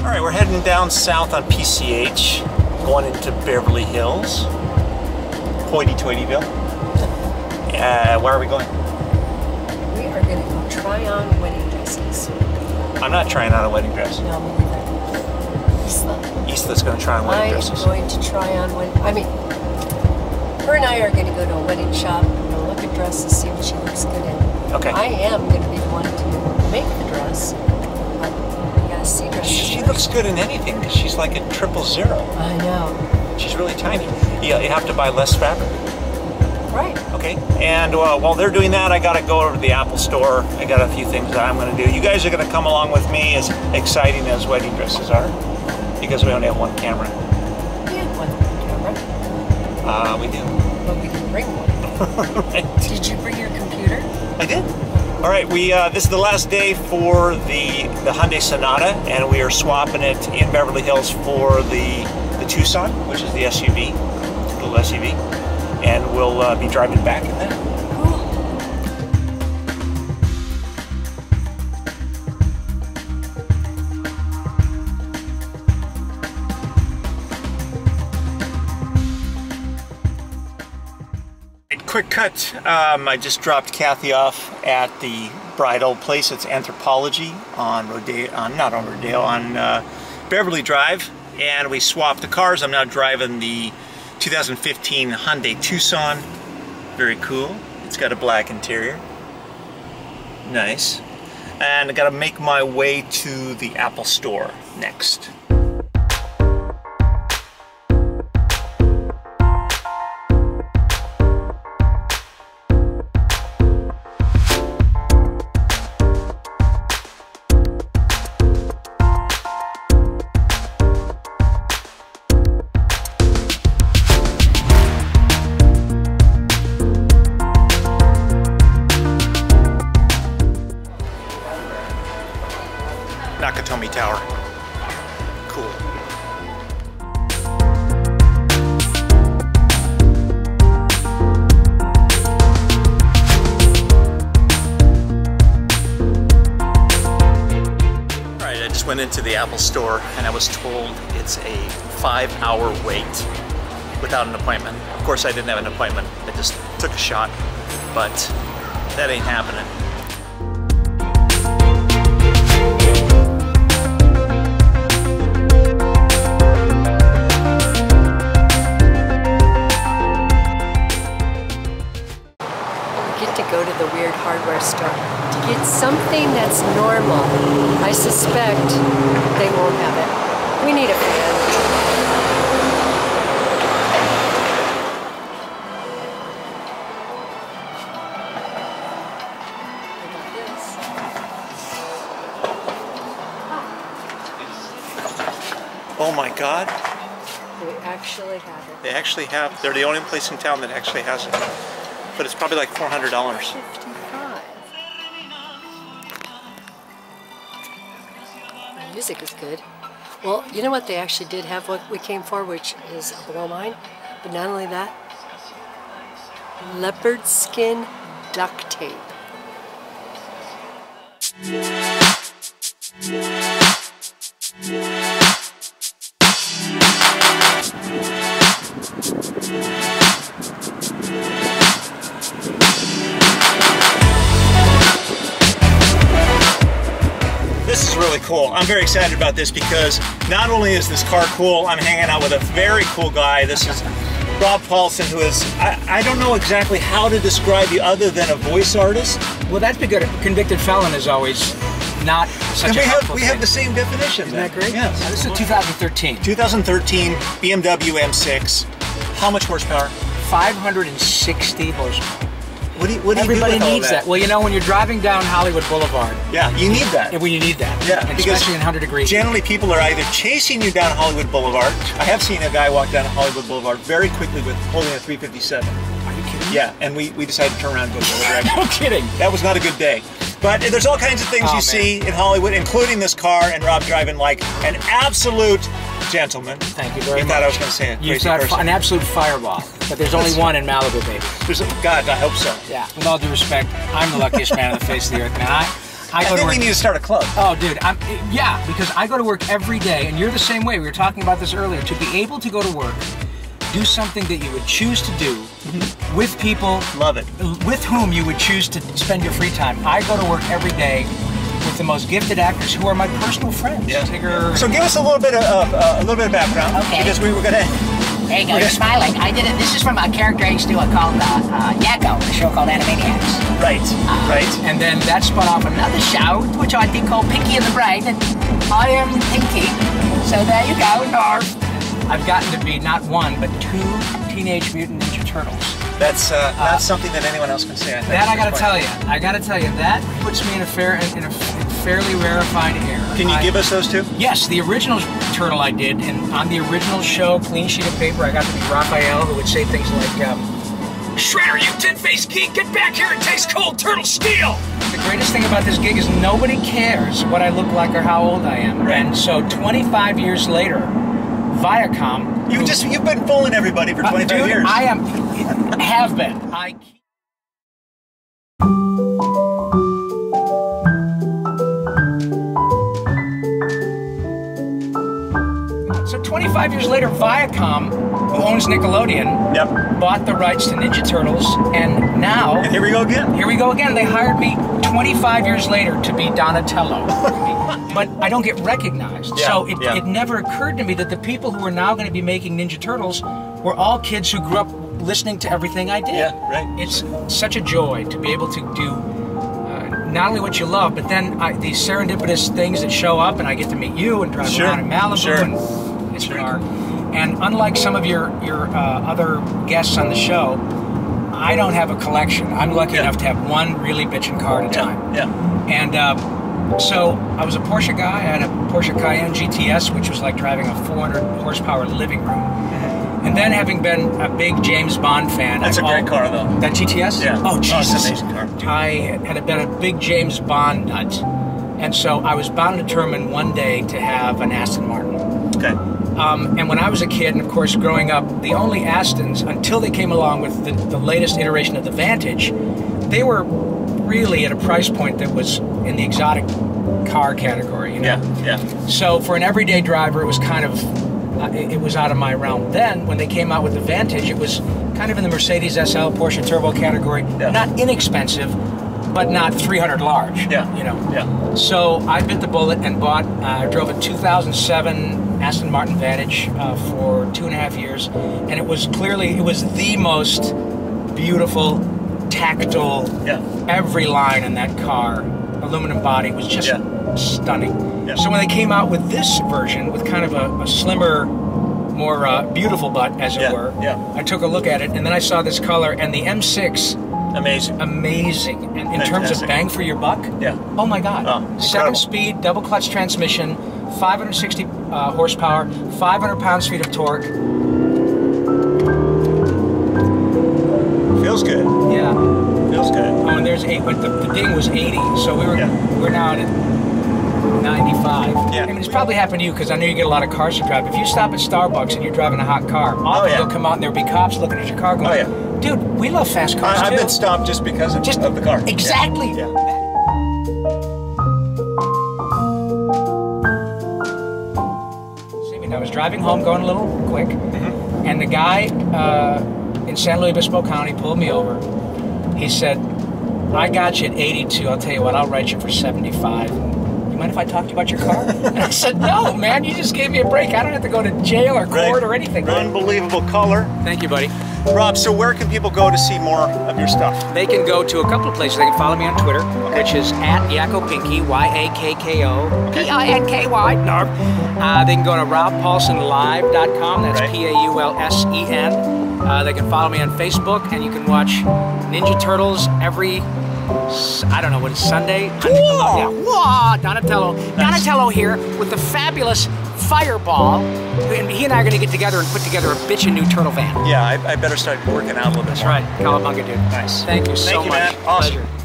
Alright, we're heading down south on PCH, going into Beverly Hills. Hoity-toityville. Where are we going? We are going to go try on wedding dresses. I'm not trying on a wedding dress. No, me neither. Isla. Isla's going to try on wedding dresses. I'm going to try on her and I are going to go to a wedding shop and look at dresses, see what she looks good in. Okay. I am going to be the one to make the dress. See dresses. She looks good in anything because she's like a 000. I know. She's really tiny. You have to buy less fabric. Right. Okay. And while they're doing that, I got to go over to the Apple store. I got a few things that I'm going to do. You guys are going to come along with me, as exciting as wedding dresses are, because we only have one camera. We have one camera. We do. But we didn't bring one. Right. Did you bring your computer? I did. All right, this is the last day for the Hyundai Sonata, and we are swapping it in Beverly Hills for the Tucson, which is the SUV, little SUV, and we'll be driving back in that. Quick cut, I just dropped Kathie off at the bridal place. It's Anthropology on Beverly Drive, and we swapped the cars. I'm now driving the 2015 Hyundai Tucson. Very cool. It's got a black interior. Nice. And I gotta make my way to the Apple store next. Nakatomi Tower. Cool. Alright, I just went into the Apple store and I was told it's a 5-hour wait without an appointment. Of course I didn't have an appointment, I just took a shot, but that ain't happening. Go to the weird hardware store to get something that's normal. I suspect they won't have it. We need a fan. Oh my God. They actually have it. They actually have, they're the only place in town that actually has it. But it's probably like $400. $55. The music is good. Well, you know what they actually did have, what we came for, which is below mine. But not only that, leopard skin duct tape. This is really cool. I'm very excited about this because not only is this car cool, I'm hanging out with a very cool guy. This is ROB PAULSEN, who is, I don't know exactly how to describe you other than a voice artist. Well, that's because a convicted felon is always not such a helpful we thing. have the same definition. Isn't that great? Yes. This is 2013. 2013 BMW M6. How much horsepower? 560 horsepower. What do you Everybody do with needs all that. Well, you know, when you're driving down Hollywood Boulevard. Yeah, you need that. When you need that. Yeah, and because especially in 100 degrees. Generally, people are either chasing you down Hollywood Boulevard. I have seen a guy walk down Hollywood Boulevard very quickly with holding a 357. Are you kidding? Yeah, and we decided to turn around and go the other direction. No kidding. That was not a good day. But there's all kinds of things you see in Hollywood, including this car, and Rob driving like an absolute gentleman. Thank you very much. You thought I was going to say it. You thought an absolute fireball, but there's only one in Malibu, baby. God, I hope so. Yeah, with all due respect, I'm the luckiest man on the face of the earth, man. I think we need to start a club. Oh, dude, yeah, because I go to work every day, and you're the same way. We were talking about this earlier. To be able to go to work, do something that you would choose to do with people, love it, with whom you would choose to spend your free time. I go to work every day with the most gifted actors who are my personal friends. Yeah. So give us a little bit of background, because we were gonna. There you go. You're smiling. I did it. This is from a character I used to do called Yakko, a show called Animaniacs. Right. Right. And then that spun off another show, which I did called Pinky and the Brain, and I am Pinky. So there you go, North. I've gotten to be not one, but 2 Teenage Mutant Ninja Turtles. That's not something that anyone else can say. I think that I gotta tell you, that puts me in a fairly rarefied air. Can you give us those two? Yes, the original turtle I did, and on the original show, clean sheet of paper, I got to be Raphael, who would say things like, Shredder, you tin-faced geek, get back here and taste cold turtle steel! The greatest thing about this gig is nobody cares what I look like or how old I am. Right. And so 25 years later, Viacom... You've been fooling everybody for 25 years. I have been. So 25 years later, Viacom, who owns Nickelodeon, bought the rights to Ninja Turtles, and now... And here we go again. Here we go again. They hired me 25 years later to be Donatello. But I don't get recognized. Yeah, So it never occurred to me that the people who are now going to be making Ninja Turtles were all kids who grew up listening to everything I did. Yeah, right. It's such a joy to be able to do not only what you love, but then these serendipitous things that show up, and I get to meet you and drive around in Malibu, and it's cool. And unlike some of your other guests on the show, I don't have a collection. I'm lucky enough to have one really bitchin' car at a time. Yeah. And so I was a Porsche guy. I had a Porsche Cayenne GTS, which was like driving a 400 horsepower living room. And then having been a big James Bond fan. That's a great car, though. That GTS? Yeah. Oh, Jesus. It's an amazing car. Dude, I had been a big James Bond nut. And so I was bound and determined one day to have an Aston Martin. Okay. And when I was a kid, and of course growing up, the only Astons, until they came along with the latest iteration of the Vantage, they were really at a price point that was in the exotic car category, you know? Yeah. So for an everyday driver, it was kind of, it was out of my realm. Then, when they came out with the Vantage, it was kind of in the Mercedes SL, Porsche Turbo category. Yeah. Not inexpensive, but not 300 large, you know? Yeah. So I bit the bullet and drove a 2007 Aston Martin Vantage for 2.5 years. And it was the most beautiful, tactile, every line in that car, aluminum body, was just stunning. Yeah. So when they came out with this version, with kind of a slimmer, more beautiful butt, as it were, I took a look at it, and then I saw this color, and the M6, amazing. And in terms of bang for your buck, oh my God. 7-speed, double clutch transmission, 560 horsepower, 500 pounds-feet of torque. Feels good. Yeah. Feels good. Oh, and there's 8, but the ding was 80, so we're now at 95. Yeah. I mean, it's probably happened to you, because I know you get a lot of cars to drive. If you stop at Starbucks and you're driving a hot car, often they'll come out and there'll be cops looking at your car going, dude, we love fast cars too. I've been stopped just because of the car. Exactly. Yeah. I was driving home going a little quick, and the guy in San Luis Obispo County pulled me over. He said, I got you at 82. I'll tell you what, I'll write you for 75. You mind if I talk to you about your car? And I said, no, man, you just gave me a break. I don't have to go to jail or court or anything. Unbelievable color. Thank you, buddy. Rob, so where can people go to see more of your stuff? They can go to a couple of places. They can follow me on Twitter, which is at YakkoPinky, YAKKO PINKY. They can go to RobPaulsenLive.com. That's PAULSEN. They can follow me on Facebook, and you can watch Ninja Turtles every, I don't know, what is Sunday? Donatello here with the fabulous Fireball, and he and I are going to get together and put together a bitchin' new turtle van. Yeah, I better start working out a little bit. That's right. Cowabunga, dude. Nice. Thank you so much. Man. Awesome. Pleasure.